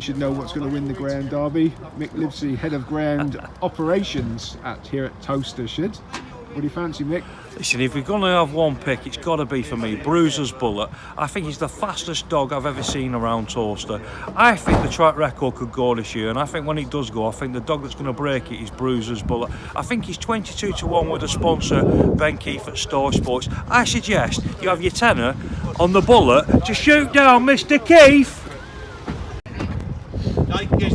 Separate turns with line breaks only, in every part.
should know what's going to win the Greyhound Derby. Mick Livesey, head of ground operations here at Towcester, should. What do you fancy, Mick?
Listen, if we're going to have one pick, it's got to be for me, Bruiser's Bullet. I think he's the fastest dog I've ever seen around Towcester. I think the track record could go this year, and I think when he does go, I think the dog that's going to break it is Bruiser's Bullet. I think he's 22 to 1 with the sponsor, Ben Keefe at Star Sports. I suggest you have your tenner on the Bullet to shoot down Mr. Keefe.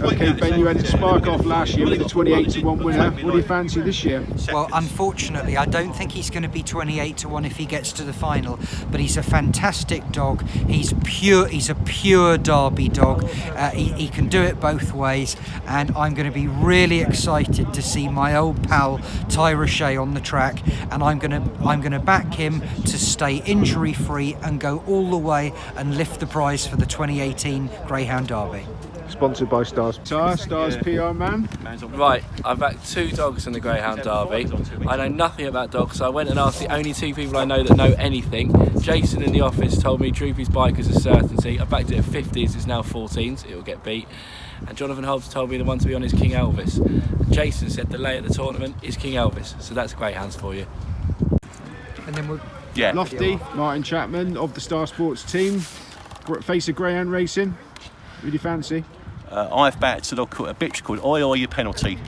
Okay, Ben, you had it spark off last year with the 28 to 1 winner. What do you fancy this year?
Well, unfortunately, I don't think he's going to be 28 to 1 if he gets to the final, but he's a fantastic dog. He's a pure Derby dog. He can do it both ways, and I'm going to be really excited to see my old pal Ty Roche on the track, and I'm going to back him to stay injury free and go all the way and lift the prize for the 2018 Greyhound Derby.
Sponsored by Stars PR man.
Right, I've backed 2 dogs in the Greyhound Derby. I know nothing about dogs, so I went and asked the only 2 people I know that know anything. Jason in the office told me Droopy's bike is a certainty. I backed it at 50s, it's now 14s, it'll get beat. And Jonathan Hobbs told me the one to be on is King Elvis. Jason said the lay at the tournament is King Elvis, so that's Greyhounds for you.
And then we'll...
Yeah.
Lofty, Martin Chapman of the Star Sports team. Face of Greyhound Racing. Who do you fancy?
I've backed a dog called a bitch called Oi Oi Your Penalty.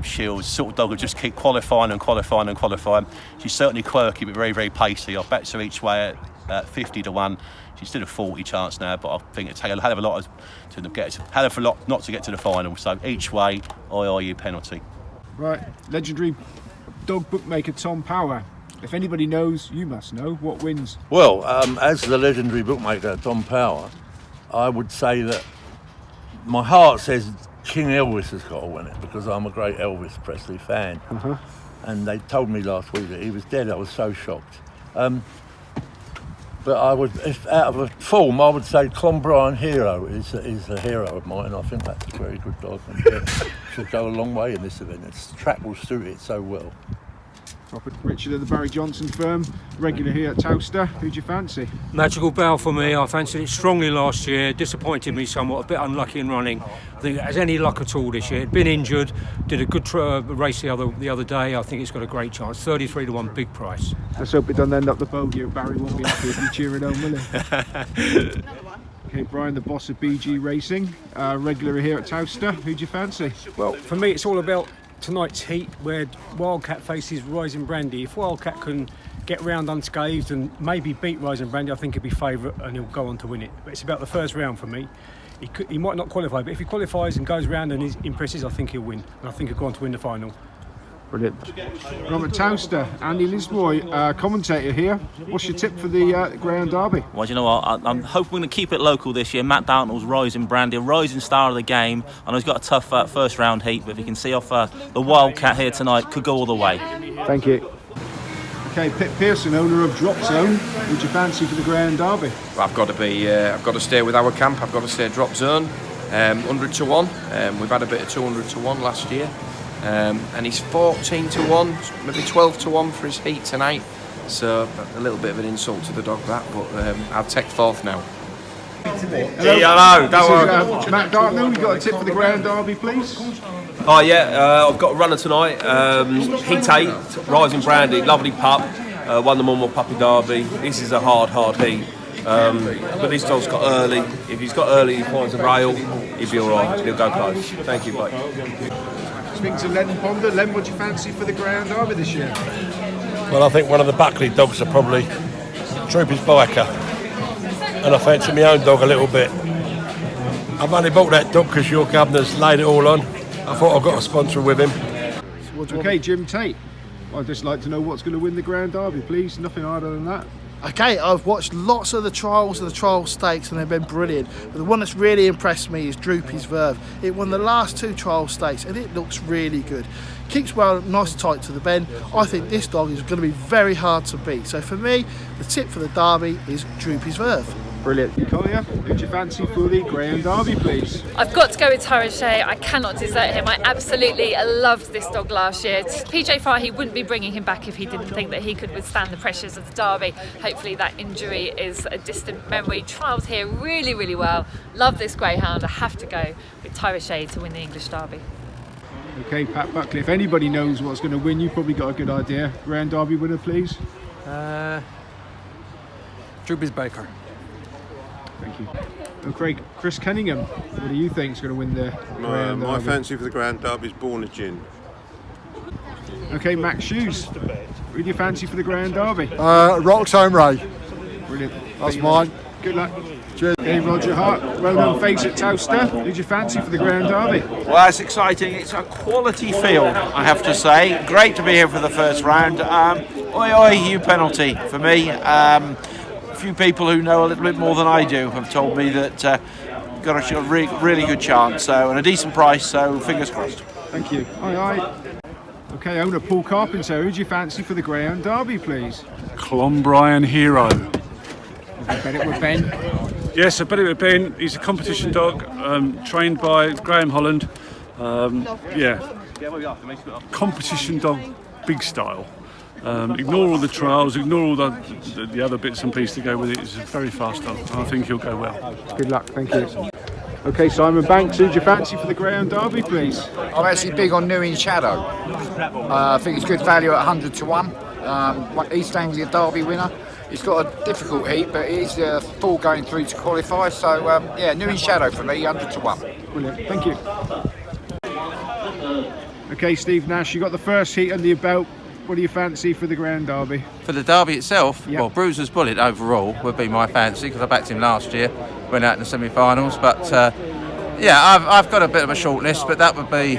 She'll sort of dog will just keep qualifying and qualifying and qualifying. She's certainly quirky but very, very pacey. I've backed her each way at 50 to 1. She's still a 40 chance now, but I think it'll take a hell of a lot not to get to the final. So each way, Oi Oi Your Penalty.
Right, legendary dog bookmaker Tom Power. If anybody knows, you must know. What wins?
Well, as the legendary bookmaker Tom Power, I would say that my heart says King Elvis has got to win it because I'm a great Elvis Presley fan. And they told me last week that he was dead. I was so shocked. But if out of a form, I would say Clonbrien Hero is a hero of mine. I think that's a very good dog and should go a long way in this event. The track will suit it so well.
Robert Richard of the Barry Johnson firm, regular here at Towcester. Who do you fancy?
Magical Bell for me. I fancied it strongly last year, disappointed me somewhat, a bit unlucky in running. I think it has any luck at all this year. It'd been injured, did a good race the other day. I think it's got a great chance. 33 to 1, big price.
Let's hope it doesn't end up the bogey. Barry won't be happy if you cheer it on, will he? Okay, Brian, the boss of BG Racing, regular here at Towcester. Who do you fancy?
Well, for me, it's all about tonight's heat where Wildcat faces Rising Brandy. If Wildcat can get round unscathed and maybe beat Rising Brandy, I think he'll be favourite and he'll go on to win it. But it's about the first round for me. He might not qualify, but if he qualifies and goes round and impresses, I think he'll win. And I think he'll go on to win the final.
Brilliant. Robert Towcester, Andy Lisboy, commentator here. What's your tip for the Greyhound Derby?
Well, you know what? I'm hoping we're going to keep it local this year. Matt Dartnell's Rising Brandy, a rising star of the game. I know he's got a tough first round heat, but if you can see off the Wildcat here tonight, could go all the way.
Thank you. Okay, Pip Pearson, owner of Drop Zone. Who'd you fancy for the Greyhound Derby?
Well, I've got to stay with our camp. I've got to stay Drop Zone. 100 to 1. We've had a bit of 200 to 1 last year. And he's 14 to 1, maybe 12 to 1 for his heat tonight. So a little bit of an insult to the dog that, but I'll take 4th now.
Hello. Don't worry. Matt Dartnell, you got a tip for the Greyhound Derby, please?
Oh yeah, I've got a runner tonight. Heat 8, Rising Brandy, lovely pup. Won the Monmouth Puppy Derby. This is a hard heat. But this dog's got early. If he's got early, he finds a rail, he'll be all right. He'll go close. Thank you, mate.
Speaking to Len Ponder. Len, what do you fancy for the Greyhound Derby this year?
Well, I think one of the Buckley dogs are probably Droopy's Biker. And I fancy my own dog a little bit. I've only bought that dog because your governor's laid it all on. I thought I've got a sponsor with him.
Okay, Jim Tate. I'd just like to know what's going to win the Greyhound Derby, please. Nothing harder than that.
Okay, I've watched lots of the trials and the trial stakes and they've been brilliant. But the one that's really impressed me is Droopy's Verve. It won the last 2 trial stakes and it looks really good. Keeps well nice and tight to the bend. I think this dog is going to be very hard to beat. So for me, the tip for the Derby is Droopy's Verve.
Brilliant. Collier, who'd you fancy for the Greyhound Derby, please?
I've got to go with Towcester. I cannot desert him. I absolutely loved this dog last year. PJ Fahey wouldn't be bringing him back if he didn't think that he could withstand the pressures of the Derby. Hopefully that injury is a distant memory. Trials here really, really well. Love this Greyhound. I have to go with Towcester to win the English Derby.
Okay, Pat Buckley, if anybody knows what's going to win, you've probably got a good idea. Greyhound Derby winner, please.
Droopy's Baker.
Thank you. Okay, Chris Cunningham, what do you think is going to win the Greyhound
My
Derby?
fancy for the Greyhound Derby is Born a Gin.
Okay, Max Shoes, who do you fancy for the Greyhound Derby?
Roxhome Ray.
Brilliant.
That's mine.
Good luck.
Cheers.
Okay, Roger Hart, well-known face at Towcester. Who'd you fancy for the Greyhound Derby?
Well, it's exciting. It's a quality field, I have to say. Great to be here for the first round. Oi, oi, Hugh penalty for me. A few people who know a little bit more than I do have told me that got a really good chance, so, and a decent price, so fingers crossed.
Thank you. Aye. Okay, owner Paul Carpenter, who'd you fancy for the Greyhound Derby, please?
Clonbrien Hero.
I bet it with Ben.
Yes, I bet it with Ben. He's a competition dog, trained by Graham Holland. Competition dog, big style. Ignore all the trials, ignore all the other bits and pieces to go with it. It's a very fast dog. I think he'll go well.
Good luck, thank you. Okay, Simon Banks, who'd you fancy for the Greyhound Derby, please?
I'm actually big on New in Shadow. I think it's good value at 100 to 1. East Anglia Derby winner. It's got a difficult heat, but it is full going through to qualify. So, New in Shadow for me, 100 to 1.
Brilliant, thank you. Okay, Steve Nash, you got the first heat under your belt. What do you fancy for the Greyhound Derby?
For the Derby itself,
Yep.
well, Bruiser's Bullet overall would be my fancy because I backed him last year, went out in the semi-finals. But I've got a bit of a short list, but that would be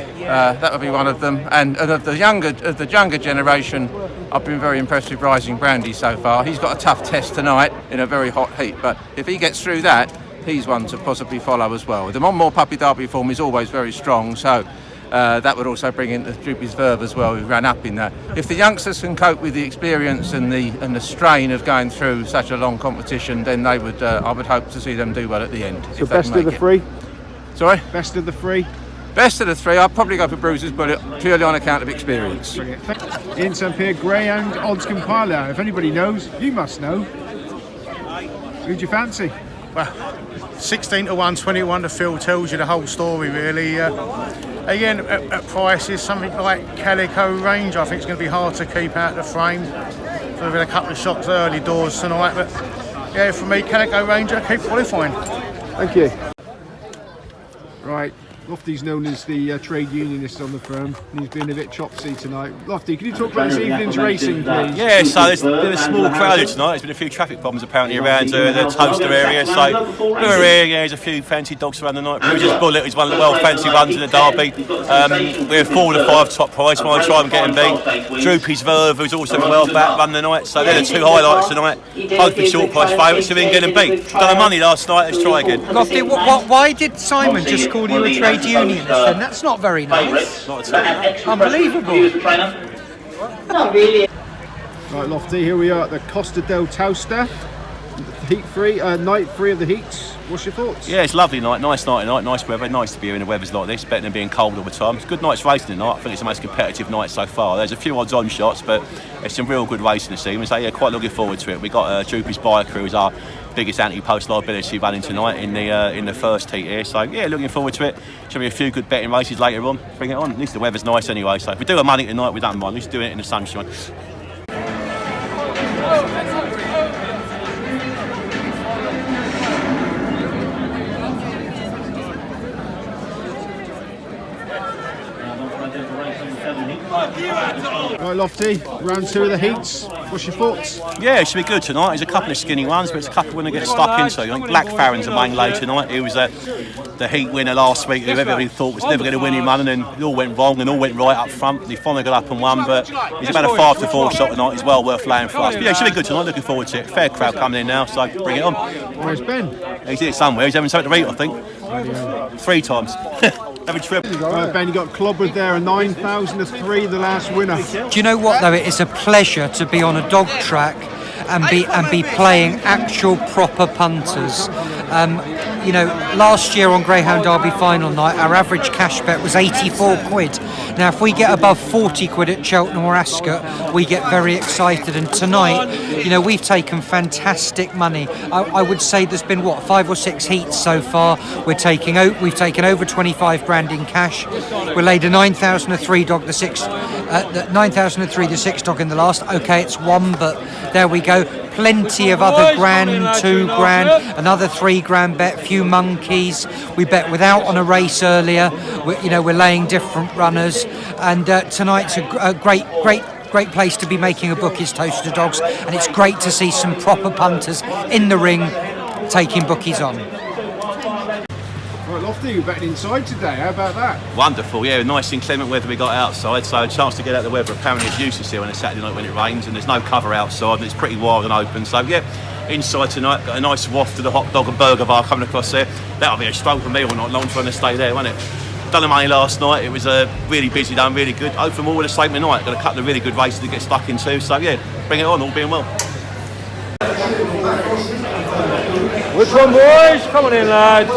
one of them. And of the younger generation, I've been very impressed with Rising Brandy so far. He's got a tough test tonight in a very hot heat, but if he gets through that, he's one to possibly follow as well. The Monmore Puppy Derby form is always very strong, so. That would also bring in the Droopy's Verve as well, who ran up in that. If the youngsters can cope with the experience and the strain of going through such a long competition, then they would. I would hope to see them do well at the end.
So best of the three?
Sorry?
Best of the three?
Best of the three, I'd probably go for Bruiser's Bullet, purely on account of experience.
Brilliant. Ian St Pierre, Greyhound odds compiler. If anybody knows, you must know. Who'd you fancy?
Well, 16 to 1, 21 to fill tells you the whole story, really. Again, at prices, something like Calico Range, I think it's going to be hard to keep out the frame. So we've had a couple of shots early doors tonight, but yeah, for me, Calico Range, I keep qualifying.
Thank you. Right, Lofty's known as the trade unionist on the firm, and he's been a bit chopsy tonight. Lofty, can you talk about this evening's racing, please?
Yeah, so there's been a small crowd here tonight. There's been a few traffic problems apparently around the Towcester area. So we're here, there's a few fancy dogs around the night. Bruiser's Bullet is one of the well-fancy runs in the Derby. We're 4 to 5 top price, want to try and get him beat. Droopy's Verve, who's also been well back, run the night. So they're the two highlights tonight. Hopefully short price favourites, so we can get him beat. Done the money last night, let's try again.
Lofty, why did Simon just call you a trade unionist then? That's not very nice.
Not at all.
Unbelievable.
Not really. Right, Lofty, here we are at the Costa del Towcester. Night 3 of the heats. What's your thoughts?
Yeah, it's a lovely night, nice night tonight, nice weather, nice to be here in the weathers like this, better than being cold all the time. It's a good night's racing tonight. I think it's the most competitive night so far. There's a few odds on shots, but it's some real good racing this evening, so yeah, quite looking forward to it. We've got Droopy's Bike, who's our biggest anti-post liability running tonight in the first heat here, so yeah, looking forward to it. Should be a few good betting races later on. Bring it on. At least the weather's nice anyway, so if we do a money tonight, we don't mind. We're just doing it in the sunshine.
Right, Lofty, round 2 of the heats. What's your thoughts?
Yeah, it should be good tonight. There's a couple of skinny ones, but it's a couple when they get stuck in. So I think Black Farron's a main low tonight. He was the heat winner last week, who everybody thought was never going to win him, and then it all went wrong and all went right up front. He finally got up and won, but he's about a 5 to 4 shot tonight. He's well worth laying for us. But yeah, it should be good tonight. Looking forward to it. Fair crowd coming in now, so bring it on.
Where's Ben?
He's here somewhere. He's having something to eat, I think. 3 times. Every trip.
Right, Ben, you got clobbered there, a 9,000 to 3, the last winner.
Do you know what though? It is a pleasure to be on a dog track and be playing actual proper punters. You know, last year on Greyhound Derby final night, our average cash bet was 84 quid. Now, if we get above 40 quid at Cheltenham or Ascot, we get very excited. And tonight, you know, we've taken fantastic money. I would say there's been, what, 5 or 6 heats so far. We've taken over 25 grand in cash. We laid a 9,003 dog, the 9,003, the 6 dog in the last. Okay, it's one, but there we go. Plenty of other grand, 2 grand, another 3 grand bet, few monkeys. We bet without on a race earlier. We're laying different runners, and tonight's a great place to be making a book is Towcester Dogs, and it's great to see some proper punters in the ring taking bookies on.
Right, Lofty, you're betting inside today. How about that?
Wonderful, yeah. Nice inclement weather we got outside, so a chance to get out the weather. Apparently it's useless here on a Saturday night when it rains, and there's no cover outside, and it's pretty wild and open. So yeah, inside tonight. Got a nice waft of the hot dog and burger bar coming across there. That'll be a stroll for me all night long, trying to stay there, won't it? Done the money last night. It was a really busy day, really good. Hope for more of the same tonight. Got a couple of really good races to get stuck into. So yeah, bring it on, all being well.
Which one, boys? Come on in, lads.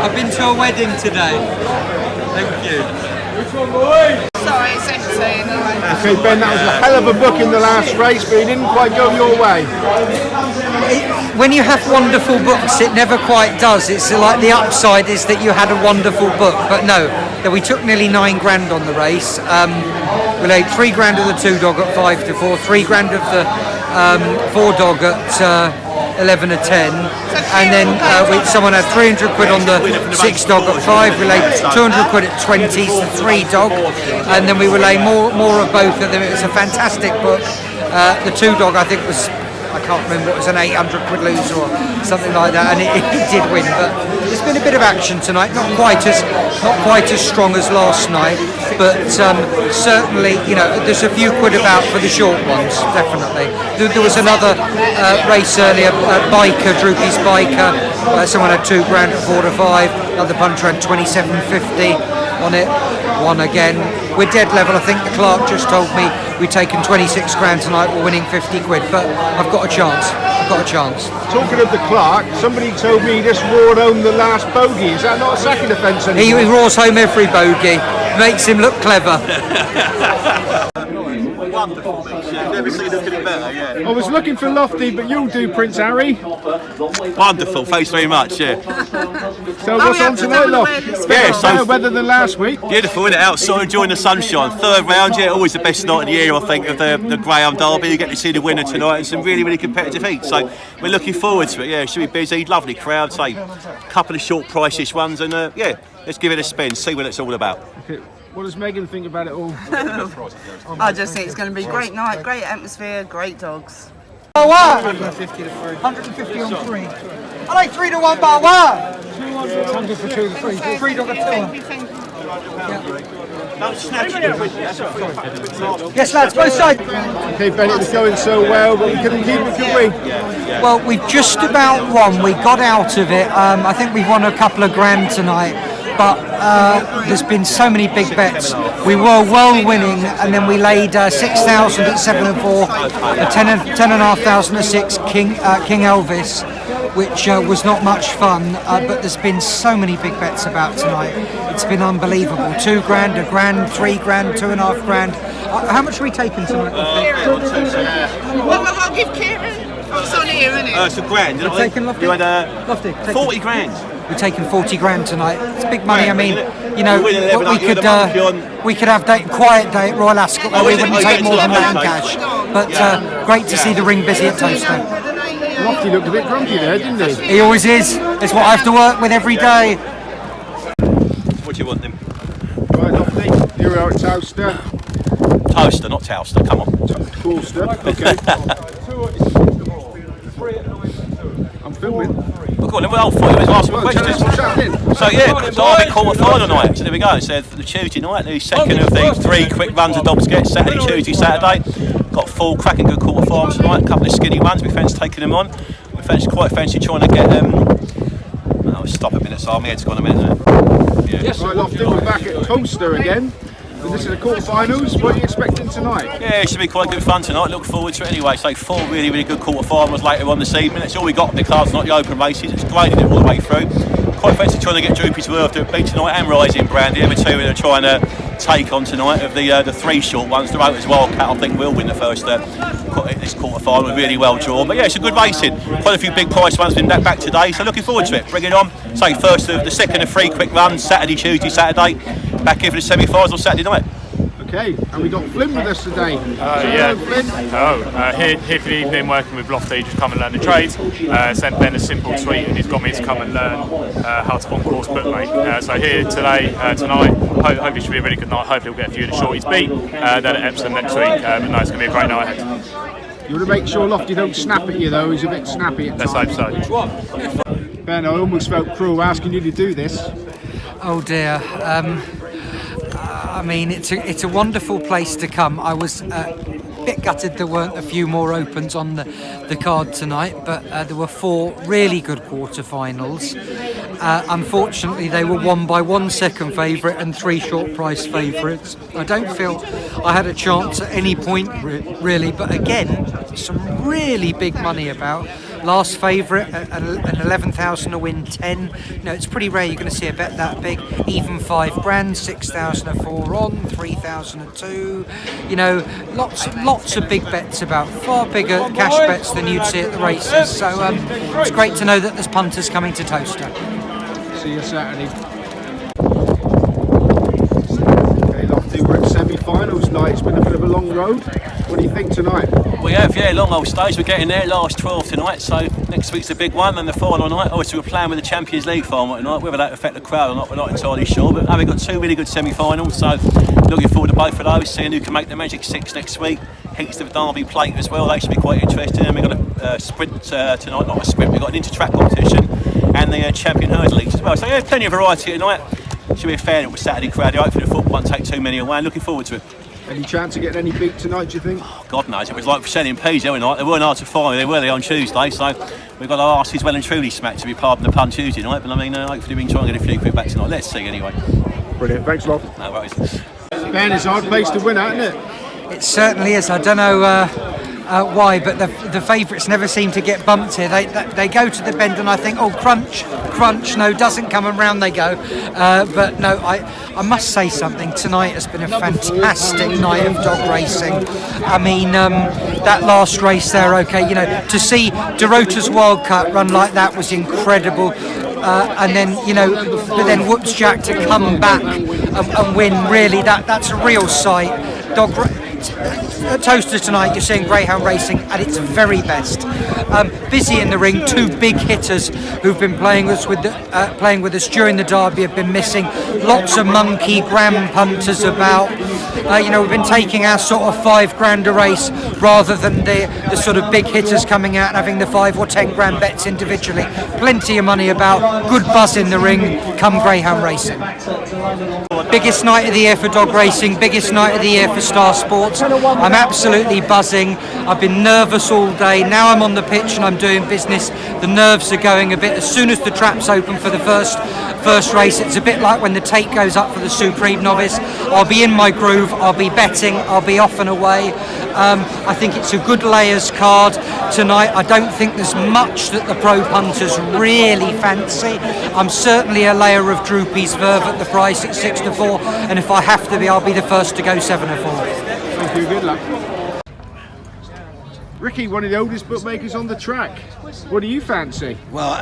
I've been to a wedding today. Thank you.
Which one, boys?
Sorry, it's empty anyway.
Okay, Ben, that was a hell of a book in the last race, but it didn't quite go your way.
When you have wonderful books, it never quite does. It's like the upside is that you had a wonderful book, but no, we took nearly 9 grand on the race. We laid 3 grand of the 2 dog at 5 to 4, 3 grand of the 4 dog at 11 to 10, and then someone had 300 quid on the 6 dog at 5. We laid 200 quid at 20s, the 3 dog, and then we were laying more of both of them. It was a fantastic book. The 2 dog, I think, was, I can't remember, it was an 800 quid lose or something like that, and it did win. But there's been a bit of action tonight, not quite as strong as last night, but certainly, you know, there's a few quid about for the short ones, definitely. There was another race earlier, Biker, Droopy's Biker. Someone had 2 grand at 4 to 5. Another punter had 27.50 on it. One again. We're dead level. I think the clerk just told me we've taken 26 grand tonight. We're winning 50 quid, but I've got a chance.
Talking of the clerk, somebody told me he just roared home the last bogey. Is that not a second offence anymore?
He roars home every bogey. Makes him look clever.
Wonderful, never seen anything better, yeah.
I was looking for Lofty, but you'll do, Prince Harry.
Wonderful, thanks very much, yeah.
So what's on tonight, Lofty?
Yeah, so
better weather than last week.
Beautiful, isn't it? Outside enjoying the sunshine. 3rd round, yeah, always the best night of the year, I think, of the Greyhound Derby. You get to see the winner tonight and some really, really competitive heats. So we're looking forward to it, yeah. It should be busy, lovely crowd, say a couple of short price-ish ones, and yeah, let's give it a spin, see what it's all about.
Okay. What does Megan think about it all?
I just think it's going to be a great night, great atmosphere, great dogs.
Oh, wow. 150 to 3. 150 on 3. I like 3 to 1, but wow. 600 for 2 to 3. 3 dog at 2.
Don't snatch it.
Yes, lads, both sides.
Okay, Ben, it was going so well, but we couldn't keep it, could we?
Well, we've just about won. We got out of it. I think we've won a couple of grand tonight. But there's been so many big bets. We were well winning, and then we laid 6,000 at 7 and 4, 10,500 at 6, King Elvis, which was not much fun. But there's been so many big bets about tonight. It's been unbelievable. 2 grand, a grand, 3 grand, 2.5 grand. How much are we taking tonight?
Well, I'll give Kieran. It's on here, isn't it?
It's a grand.
We're taking Lofty?
You had
Lofty,
40 grand.
We're taking 40 grand tonight. It's big money. I mean, you know, we could have quiet day at Royal Ascot where we wouldn't take more than that in cash. But great to see the ring busy at Towcester.
Lofty looked a bit grumpy there, didn't he?
He always is. It's what I have to work with every day.
What do you want then?
Right, Lofty, you're out at Towcester.
Towcester, not Towcester, come on.
Towcester, okay. I'm filming.
Well, go on, then we'll fight. Let's ask some questions. So yeah, Derby quarter-final night. So there we go. So the Tuesday night, the second of the 3 quick runs of Dobbs get Saturday, Tuesday, Saturday. Got 4 cracking good quarter-finals tonight. A couple of skinny ones. We fancy taking them on. We quite fancy trying to get I'll stop a minute, so my head's gone a minute. Yeah.
Yes, right, Lofty, we're back at Towcester again. And this is the quarterfinals. What are you expecting tonight?
Yeah, it should be quite good fun tonight. Look forward to it anyway. So 4 really, really good quarterfinals later on this evening. That's all we got in the cards, not the open races. It's graded it all the way through. Quite fancy trying to get Droopy's Worth to beat tonight and Rising Brandy. They're two that are trying to take on tonight of the 3 short ones. The Rotors Wildcat, I think, will win the first this quarter-final. Really well drawn. But yeah, it's a good racing. Quite a few big price ones been back today, so looking forward to it. Bring it on. Say the second of 3 quick runs, Saturday, Tuesday, Saturday. Back here for the semi-finals on Saturday night.
Okay, and we got Flynn with us today.
Yeah.
Flynn.
Here for the evening, working with Lofty, just come and learn the trades. Sent Ben a simple tweet, and he's got me to come and learn how to on-course bookmake. So here today, tonight, hope it should be a really good night. Hopefully we'll get a few of the shorties beat. Then at Epsom next week. But no, it's going to be a great night ahead.
You want to make sure Lofty don't snap at you though. He's a bit snappy at
Let's
times.
hope so.
Ben, I almost felt cruel asking you to do this.
Oh dear. I mean, it's a wonderful place to come. I was a bit gutted there weren't a few more opens on the card tonight, but there were 4 really good quarterfinals. Unfortunately, they were won by 1 second favourite and 3 short price favourites. I don't feel I had a chance at any point really, but again, some really big money about. Last favourite, an 11,000 to win 10. You know, it's pretty rare you're going to see a bet that big. Even £5 grand, 6,000 a 4 on, 3,000 a 2. You know, lots of big bets about. Far bigger cash bets than you'd see at the races. So it's great to know that there's punters coming to Towcester.
See you Saturday. Okay, Lofty, we're at semi-finals night. It's been a bit of a long road. What do you think tonight?
We have, yeah, long old stage. We're getting there, last 12 tonight, so next week's the big one, and the final night. Obviously, we're playing with the Champions League final tonight. Whether that affect the crowd or not, we're not entirely sure. But we've got 2 really good semi-finals, so looking forward to both of those, seeing who can make the Magic 6 next week. Heats of the Derby Plate as well, that should be quite interesting. And we've got a sprint tonight, not a sprint, we've got an inter-track competition and the Champion Hurdle Leagues as well. So, yeah, plenty of variety tonight. Should be a fair little Saturday crowd. Hopefully, the football won't take too many away. Looking forward to it.
Any chance of getting any beat tonight, do you think?
Oh, God knows. It was like selling peas the other night. They weren't hard to find. They were on Tuesday, so we've got our asses well and truly smacked, to be pardoned the pun, Tuesday night. But I mean, hopefully we can try and get a few quid back tonight. Let's see anyway.
Brilliant. Thanks, Lof.
No worries.
Ben, it's a hard place to win at, isn't it?
It certainly is. I don't know why, but the favourites never seem to get bumped here. They go to the bend and I think, oh, crunch, no, doesn't come, and round they go. But no, I must say something. Tonight has been a fantastic night of dog racing. I mean, that last race there, okay, you know, to see Dorota's Wildcat run like that was incredible. And then, you know, but then Whoops Jack to come back and win, really, that's a real sight. At Towcester tonight, you're seeing greyhound racing at its very best. Busy in the ring, 2 big hitters who've been playing with us during the Derby have been missing. Lots of monkey grand punters about. You know, we've been taking our sort of £5 grand a race rather than the sort of big hitters coming out and having the 5 or 10 grand bets individually. Plenty of money about, good buzz in the ring, come greyhound racing. Biggest night of the year for dog racing, biggest night of the year for Star Sports. I'm absolutely buzzing. I've been nervous all day. Now I'm on the pitch and I'm doing business. The nerves are going a bit. As soon as the traps open for the first race, it's a bit like when the tape goes up for the Supreme Novice. I'll be in my groove, I'll be betting, I'll be off and away. I think it's a good layers card tonight. I don't think there's much that the pro punters really fancy. I'm certainly a layer of Droopy's Verve at the price at 6 to 4, and if I have to be, I'll be the first to go 7 to 4.
Thank you, good luck. Ricky, one of the oldest bookmakers on the track. What do you fancy?
Well,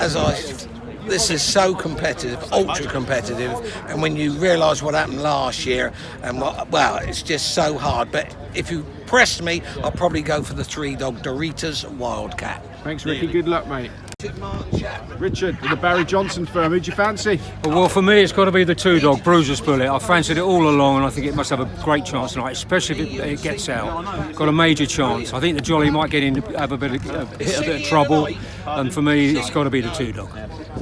this is so competitive, ultra competitive, and when you realise what happened last year, and it's just so hard. But if you pressed me, I'll probably go for the 3-dog Doritos Wildcat.
Thanks, Ricky. Good luck, mate. Richard, with the Barry Johnson firm, who'd you fancy?
Well, for me, it's got to be the 2-dog Bruiser's Bullet. I fancied it all along, and I think it must have a great chance tonight, especially if it gets out. Got a major chance. I think the Jolly might get in, have a bit of trouble, and for me, it's got to be the 2-dog.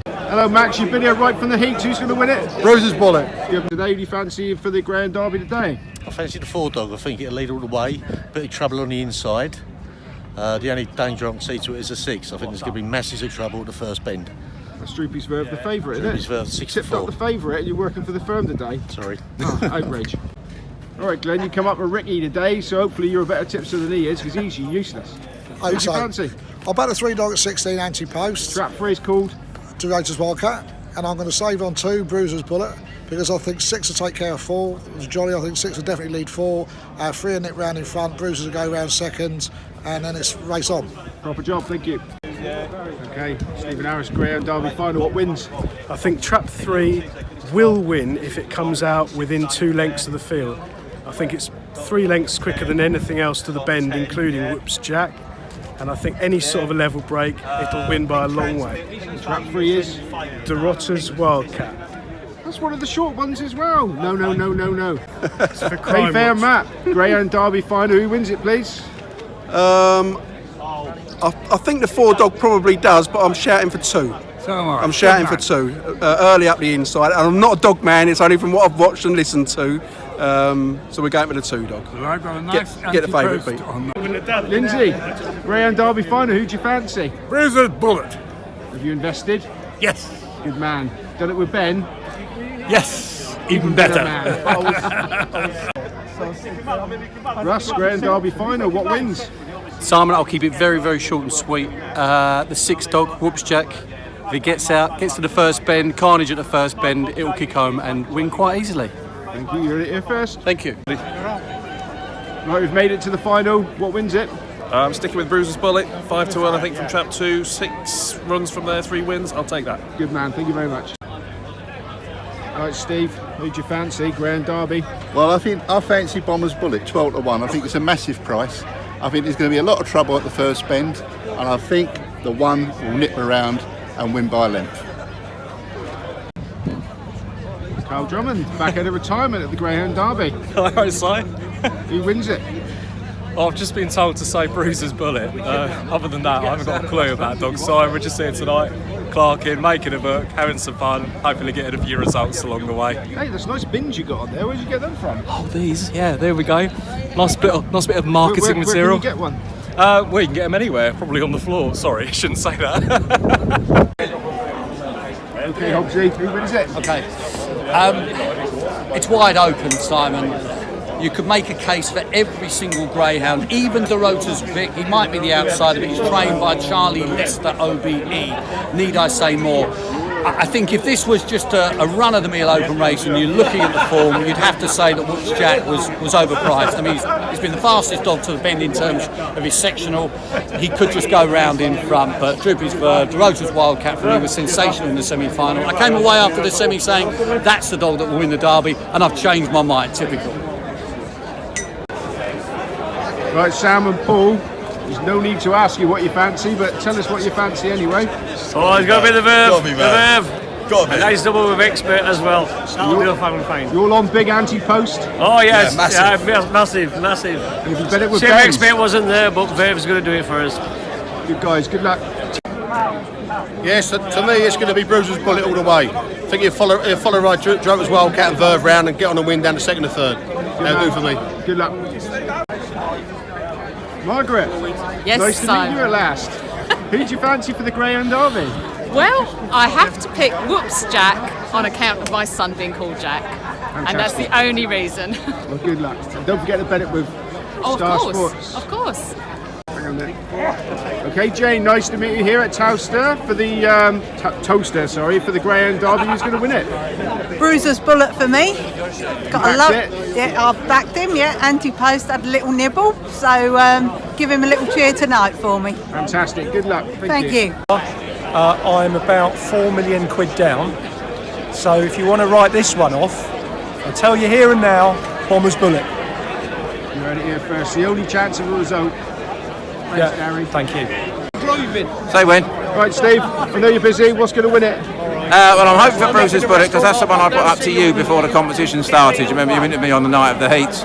Hello, Max. You've been here right from the heats. Who's going to win it?
Bruiser's Bullet.
Today, do you fancy for the Greyhound Derby today?
I fancy the 4-dog. I think it'll lead all the way. Bit of trouble on the inside. The only danger I can see to it is a 6. I think there's going to be masses of trouble at the first bend.
That's Droopy's Verve, the favourite, isn't it?
Droopy's Verve, 6
Tipped up the favourite and you're working for the firm today.
Sorry.
Oh, outrage. Alright Glenn, you come up with Ricky today, so hopefully you're a better tipster than he is, because he's useless. Who do you fancy?
I'll bet a 3 dog at 16 anti-post.
Trap 3 is called?
Director's Wildcat. And I'm going to save on 2, Bruiser's Bullet, because I think 6 will take care of 4. It was Jolly, I think 6 will definitely lead 4. 3 will nip round in front, Bruiser's will go round second, and then it's race on.
Proper job, thank you. Okay, Stephen Harris, Greyhound Derby final, what wins?
I think Trap 3 will win if it comes out within 2 lengths of the field. I think it's 3 lengths quicker than anything else to the bend, including Whoops Jack. And I think any sort of a level break, it'll win by a long way.
Trap 3 is?
Director's Wildcat.
That's one of the short ones as well. No.
crime
Hey, fair
watch.
Matt, Greyhound Derby final, who wins it please?
I think the 4 dog probably does, but I'm shouting for 2. I'm shouting for 2, early up the inside. And I'm not a dog man, it's only from what I've watched and listened to. So we're going with the 2 dog. Get the favourite beat.
Lindsay, Greyhound Derby final, who do you fancy?
Bruiser's Bullet.
Have you invested?
Yes.
Good man. Done it with Ben?
Yes. Even better.
Russ, Greyhound Derby final, what wins?
Simon, I'll keep it very, very short and sweet. The 6 dog, Whoops Jack. If it gets out, gets to the first bend, carnage at the first bend, it will kick home and win quite easily.
Thank you, you're here first.
Thank you.
Right, we've made it to the final. What wins it?
I'm sticking with Bruiser's Bullet, 5-1 I think from Trap 2, 6 runs from there, 3 wins, I'll take that.
Good man, thank you very much. Right, Steve, who'd you fancy, Greyhound Derby?
Well, I fancy Bomber's Bullet, 12-1. I think it's a massive price. I think there's going to be a lot of trouble at the first bend, and I think the 1 will nip around and win by a length.
Carl Drummond, back out of retirement at the Greyhound Derby.
Alright, Si.
Who wins it?
I've just been told to say Bruiser's Bullet. Other than that, I haven't got a clue about dog. So we're just here tonight, clerking, making a book, having some fun, hopefully getting a few results along the way.
Hey, there's nice bins you got on there. Where'd you get them from?
Oh, these? Yeah, there we go. Nice bit of marketing
where
material.
Can you get one?
Well, you can get them anywhere, probably on the floor. Sorry, I shouldn't say that.
Okay, Hobbsy, who wins it?
Okay. It's wide open, Simon. You could make a case for every single greyhound, even DeRota's Vic. He might be the outsider, but he's trained by Charlie Lester OBE. Need I say more? I think if this was just a run-of-the-mill open race and you're looking at the form, you'd have to say that Whoops Jack was overpriced. I mean, he's been the fastest dog to the bend in terms of his sectional. He could just go round in front, but Droopy's Verve, DeRota's Wildcat for me was sensational in the semi-final. I came away after the semi saying, that's the dog that will win the Derby, and I've changed my mind, typical.
Right, Sam and Paul, there's no need to ask you what you fancy, but tell us what you fancy anyway.
Oh, it's got to be the Verve.
Got to be Verve.
The Verve. Got to be. A nice double with expert as well. Real fine.
You're all on big anti-post?
Oh yes,
Yeah, massive.
massive.
And if you bet it with
Same
Ben's?
expert wasn't there, but Verve's going to do it for us.
Good guys, good luck.
Yes, to me it's going to be Bruiser's Bullet all the way. I think he'll follow right Drover's Wildcat and Verve round and get on the win down to second and third. That'll do for me.
Good luck. Margaret.
Yes,
nice to
Simon.
meet you at last. Who do you fancy for the Greyhound Derby?
Well, I have to pick Whoops Jack on account of my son being called Jack. And that's the only reason.
Well, good luck. And don't forget to bet it with Star Sports.
Of course.
Hang on there. Okay, Jane, nice to meet you here at Towcester for the for the Greyhound Derby. Who's going to win it?
Bruiser's Bullet for me. Got a
backed
lot.
it?
Yeah, I've backed him. Yeah, anti-post had a little nibble, so give him a little cheer tonight for me.
Fantastic. Good luck.
Thank you.
I'm about £4 million down. So if you want to write this one off, I'll tell you here and now, Bomber's Bullet.
You heard it here first. The only chance of a result. Thanks, Gary.
Thank you.
Say when.
Right, Steve, I know you're busy. What's going to win it?
Well, I'm hoping for Bruiser's Bullet because that's the one I put up to you before the competition started. You remember you interviewed me on the night of the heats.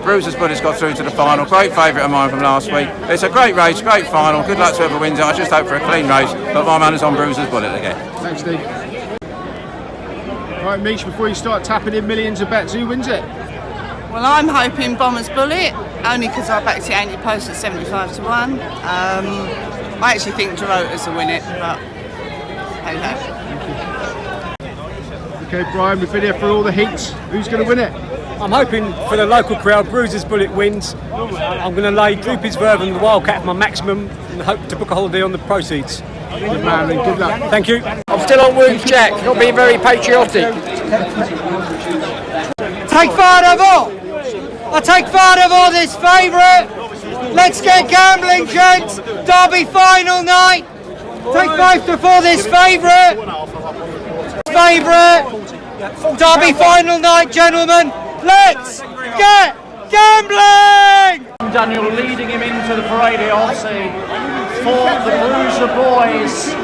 Bruiser's Bullet's got through to the final. Great favourite of mine from last week. It's a great race, great final. Good luck to whoever wins it. I just hope for a clean race, but my man is on Bruiser's Bullet again.
Thanks, Steve. Right, Mish, before you start tapping in millions of bets, who wins it?
Well, I'm hoping Bomber's Bullet, only because I backed it anti-post at 75 to 1. I actually think DeRota's will win it, but
Okay, Brian, we've been here for all the heats. Who's going to win it?
I'm hoping for the local crowd, Bruiser's Bullet wins. I'm going to lay Droopy's Verve and the Wildcat for my maximum and hope to book a holiday on the proceeds.
Good man, and good luck.
Thank you.
I'm still on Woods Jack, not being very patriotic.
Take Vardavel! I take Vardavel this favourite! Let's get gambling, gents! Derby final night! Take 5-4 this favourite! Derby final night, gentlemen! Let's get gambling!
Daniel leading him into the parade here, obviously, for the Bruiser boys.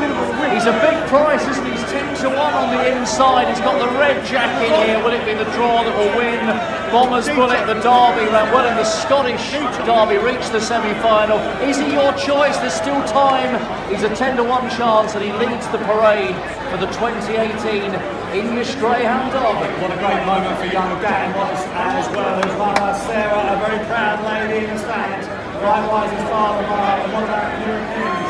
He's a big price, isn't he? He's 10-1 on the inside. He's got the red jacket here. Will it be the draw that will win? Bombers Bullet, the Derby, ran well in the Scottish Derby, reached the semi-final. Is he your choice? There's still time. He's a 10-1 chance and he leads the parade for the 2018 English Greyhound Derby.
What a great moment for young Dan was, as well as Mara Sarah, a very proud lady in the stand. Likewise his father Mara, and what about Europeans?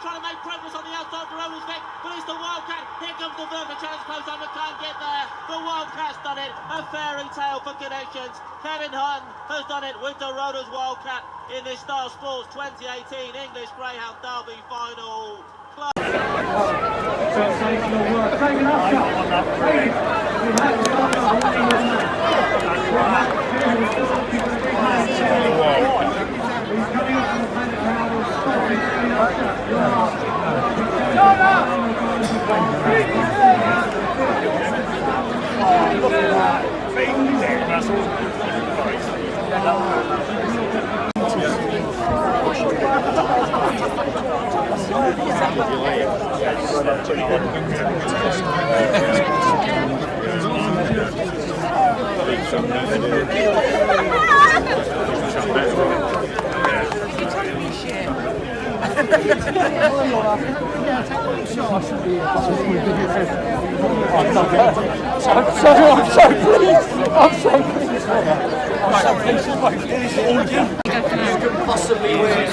Trying to make progress on the outside for Rowan's Vic, but it's the Wildcat. Here comes the Verve, the challenge close on, but can't get there. The Wildcat's done it. A fairy tale for connections. Kevin Hunt has done it with the Roaders Wildcat in this Star Sports 2018 English Greyhound Derby final.
Possibly win.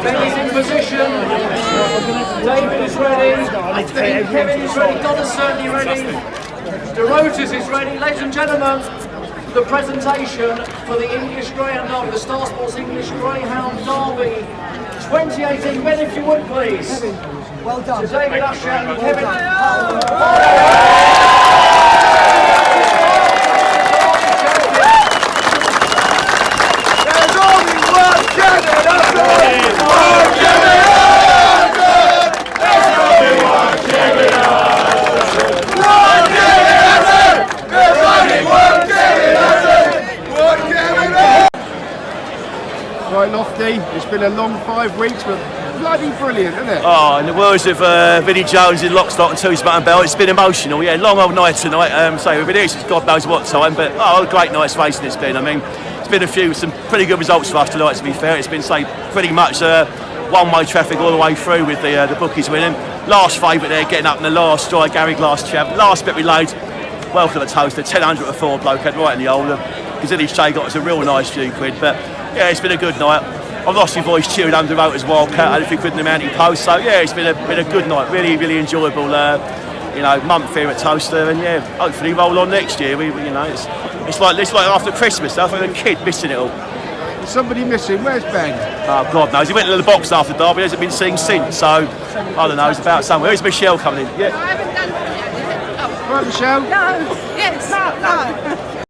Benny's in position. David is ready. Kevin is ready. Donna's certainly ready. DeRotas is ready. Ladies and gentlemen, the presentation for the English Greyhound Derby, the Star Sports English Greyhound Derby 2018. Ben, if you would please.
Well done.
To David Usher and Kevin.
There's only one champion after all.
Right, Lofty, it's been a long 5 weeks, but bloody brilliant, isn't it?
Oh, in the words of Vinnie Jones in Lock, Stock and Two Button Bell, it's been emotional. Yeah, long old night tonight. So we've been here since God knows what time, but a great night's racing it's been. I mean, it's been some pretty good results for us tonight, to be fair. It's been, pretty much one-way traffic all the way through with the bookies winning. Last favourite there, getting up in the last stride, Gary Glass champ. Last bit we laid, well for the Towcester, 1000 at 4 bloke, had right in the hole. Gazilli's J got us a real nice few quid, but yeah, it's been a good night. I've lost my voice cheering under Rotor's Wildcat. I don't think couldn't the mountain post. So yeah, it's been a good night. Really, really enjoyable. Month here at Towcester, and yeah, hopefully roll on next year. It's like after Christmas. I feel like a kid missing it all.
Is somebody missing? Where's Ben?
Oh God knows. He went to the box after Derby. Hasn't been seen since. So I don't know. He's about somewhere. Is Michelle coming in? Yeah.
Right, Michelle.
No. Yes. No.